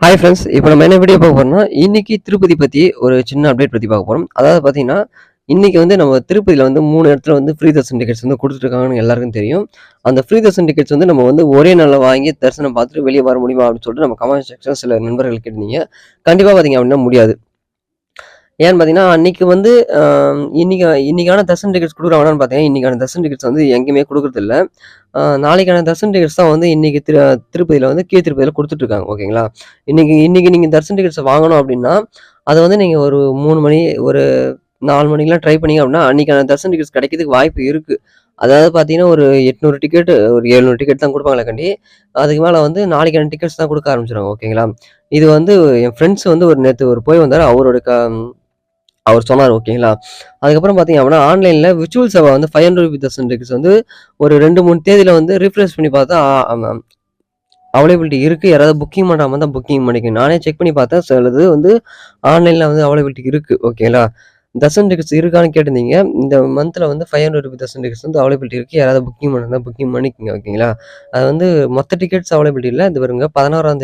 Hi friends, இப்போ நம்ம என்ன வீடியோ பார்க்க போறோம்னா, இன்னைக்கு திருப்பதி பத்தி ஒரு சின்ன அப்டேட் பத்தி பார்க்க போறோம். அதாவது பார்த்தீங்கன்னா, இன்னைக்கு வந்து நம்ம திருப்பதியில வந்து 3 இடத்துல வந்து ஃப்ரீ தர்ஷன் டிக்கெட்ஸ் வந்து குடுத்துட்டுருக்காங்கன்னு எல்லாருக்கும் தெரியும். அந்த ஃப்ரீ தர்ஷன் டிக்கெட்ஸ் வந்து நம்ம வந்து ஒரே நாள்ல வாங்கி தரிசனம் பார்த்துட்டு வெளிய வர முடியுமா? அப்படின்னு சொல்லிட்டு நம்ம கமெண்ட் செக்ஷன்ல சில நண்பர்கள் கேட்டிருந்தீங்க. கண்டிப்பா பார்த்தீங்க அப்படின்னா முடியாது. ஏன்னு பார்த்தீங்கன்னா, அன்னைக்கு வந்து அ இன்னைக்கான தர்ஷன் டிக்கெட்ஸ் குடுக்குறாங்களான்னு பார்த்தீங்கன்னா, இன்னைக்கான தர்ஷன் டிக்கெட்ஸ் வந்து எங்கேயுமே குடுக்குறதில்ல. நாளைக்கான தர்ஷன் டிக்கெட்ஸ் தான் வந்து இன்னைக்கு திருப்பதியில வந்து திருப்பதியில குடுத்துட்டுருக்காங்க. ஓகேங்களா? இன்னைக்கு இன்னைக்கு நீங்க தர்ஷன் டிக்கெட்ஸ் வாங்கணும் அப்படின்னா, அத வந்து நீங்க ஒரு 3 மணி, ஒரு 4 மணிக்கெல்லாம் ட்ரை பண்ணீங்க அப்படின்னா, அன்னைக்கான தர்ஷன் டிக்கெட்ஸ் கிடைக்கிறதுக்கு வாய்ப்பு இருக்கு. அதாவது பார்த்தீங்கன்னா, ஒரு 800 டிக்கெட், ஒரு 700 டிக்கெட் தான் குடுப்பாங்களே காண்டி, அதுக்கு மேல வந்து நாளைக்கான டிக்கெட்ஸ் தான் குடுக்க ஆரம்பிச்சுருவாங்க. ஓகேங்களா? இது வந்து என் ஃப்ரெண்ட்ஸ் வந்து நேத்து போய் வந்தாரு. அவர் சொன்னாரு. ஓகேங்களா? அதுக்கப்புறம் பார்த்தீங்க அப்படின்னா, ஆன்லைன்ல விர்ச்சுவல் சேவா வந்து ₹500 தர்ஷன் டிக்கெட்ஸ் வந்து ஒரு 2, 3 தேதியில வந்து ரிஃப்ரெஷ் பண்ணி பார்த்தா அவைலபிலிட்டி இருக்கு. யாராவது புக்கிங் பண்றாம இருந்தா புக்கிங் பண்ணிக்கங்க. நானே செக் பண்ணி பார்த்தேன். சிலது வந்து ஆன்லைன்ல வந்து அவைலபிலிட்டி இருக்கு. ஓகேங்களா? தர்ஷன் டிக்கெட்ஸ் இருக்கான்னு கேட்டிருந்தீங்க. இந்த மந்த்ல வந்து ₹500 தர்ஷன் டிக்கெட்ஸ் வந்து அவைலபிலிட்டி இருக்கு. யாராவது புக்கிங் பண்றதா புக்கிங் பண்ணிக்கங்க. ஓகேங்களா? அது வந்து மொத்த டிக்கெட்ஸ் அவைலபிலிட்டி இல்ல. இது பாருங்க, 16ஆம்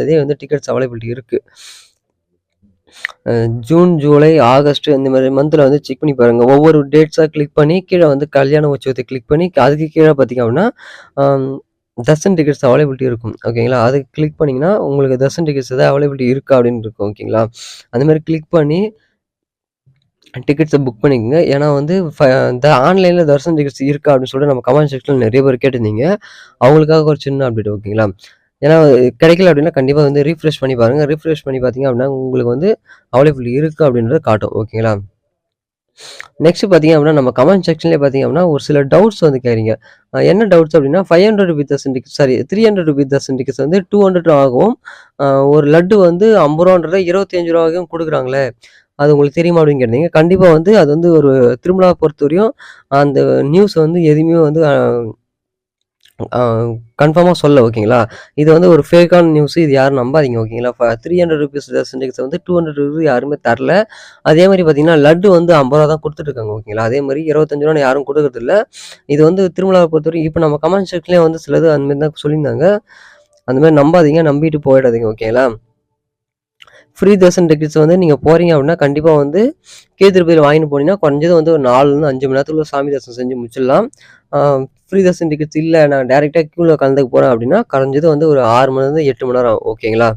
தேதி வந்து டிக்கெட்ஸ் அவைலபிலிட்டி இருக்கு. ஜூன், ஜூலை, ஆகஸ்ட் இந்த மாரி மந்த்ல வந்து செக் பண்ணி பாருங்க. ஒவ்வொரு டேட்ஸா கிளிக் பண்ணி கீழ வந்து கல்யாண உற்சவத்த கிளிக் பண்ணி அதுக்கு கீழ பார்த்தீங்க அப்படின்னா, அம் தர்ஷன் டிக்கெட்ஸ் அவைலபிலிட்டி இருக்கும். ஓகேங்களா? அத கிளிக் பண்ணீங்கன்னா, உங்களுக்கு தர்ஷன் டிக்கெட்ஸ் ஏதாவது அவைலபிலிட்டி இருக்கா அப்படின்னு இருக்கும். ஓகேங்களா? அந்த மாரி கிளிக் பண்ணி டிக்கெட்ஸ புக் பண்ணிக்கங்க. ஏன்னா வந்து ஆன்லைன்ல தர்ஷன் டிக்கெட்ஸ் இருக்கா அப்படின்னு சொல்லிட்டு நம்ம கமெண்ட் செக்ஷன்ல நெறைய பேர் கேட்டிருந்தீங்க. அவங்களுக்காக ஒரு சின்ன அப்டேட். ஓகேங்களா? ஏன்னா கிடைக்கல அப்படின்னா கண்டிப்பா வந்து ரீஃப்ரெஷ் பண்ணி பாருங்க. ரீஃப்ரெஷ் பண்ணி பார்த்தீங்க அப்படின்னா, உங்களுக்கு வந்து அவைலபிலிட்டி இருக்கு அப்படின்றத காட்டும். ஓகேங்களா? நெக்ஸ்ட் பார்த்தீங்க அப்படின்னா, நம்ம கமெண்ட் செக்ஷன்லயே பார்த்தீங்க அப்படின்னா, ஒரு சில டவுட்ஸ் வந்து கேட்குறீங்க. என்ன டவுட்ஸ் அப்படின்னா, ₹500 Darshan ticket, sorry, ₹300 Darshan tickets வந்து 200 ஆகும். அ ஒரு லட்டு வந்து ரூ. 50ன்றத ரூ. 25க்கும் குடுக்குறாங்களே, அது உங்களுக்கு தெரியுமா அப்படின்னு கேட்டீங்க. கண்டிப்பா வந்து அது வந்து ஒரு திருமலாவ பொறுத்தவரையும் அந்த நியூஸ் வந்து எதுவுமே வந்து அ கன்ஃபார்மா சொல்லல. ஓகேங்களா? இது வந்து ஒரு ஃபேக்கான நியூஸ். இது யாரும் நம்பாதீங்க. ஓகேங்களா? ₹300 தர்ஷன் டிக்கெட்ஸ் வந்து 200 யாருமே தரல. அதே மாரி பார்த்தீங்கன்னா, லட்டு வந்து ரூ. 50 தான் குடுத்துட்டுருக்காங்க. ஓகேங்களா? அதே மாரி ரூ. 25 யாரும் குடுக்குறதில்ல. இது வந்து திருமலாவ பொறுத்தவரைக்கும் இப்ப நம்ம கமெண்ட் செக்ஷன்லயே வந்து சிலது அந்த மாரி தான் சொல்லியிருந்தாங்க. அந்த மாரி நம்பாதீங்க. நம்பிட்டு போயிடாதீங்க. ஓகேங்களா? ஃப்ரீ தர்ஷன் டிக்கெட்ஸ் வந்து நீங்க போறீங்க அப்படின்னா, கண்டிப்பா வந்து திருப்பதியில வாங்கிட்டு போனீங்கன்னா, குறைஞ்சது வந்து ஒரு 4லருந்து 5 மணி நேரத்துக்குள்ள சாமி தரிசனம் செஞ்சு முடிச்சிடலாம். ஆ ஃப்ரீ தர்ஷன் டிக்கெட்ஸ் இல்ல, நான் டைரக்ட்டா கியூல கலந்துக்க போறேன் அப்படின்னா, குறைஞ்சது வந்து ஒரு 6 மணிலேருந்து 8 மணி நேரம் ஆகும். ஓகேங்களா?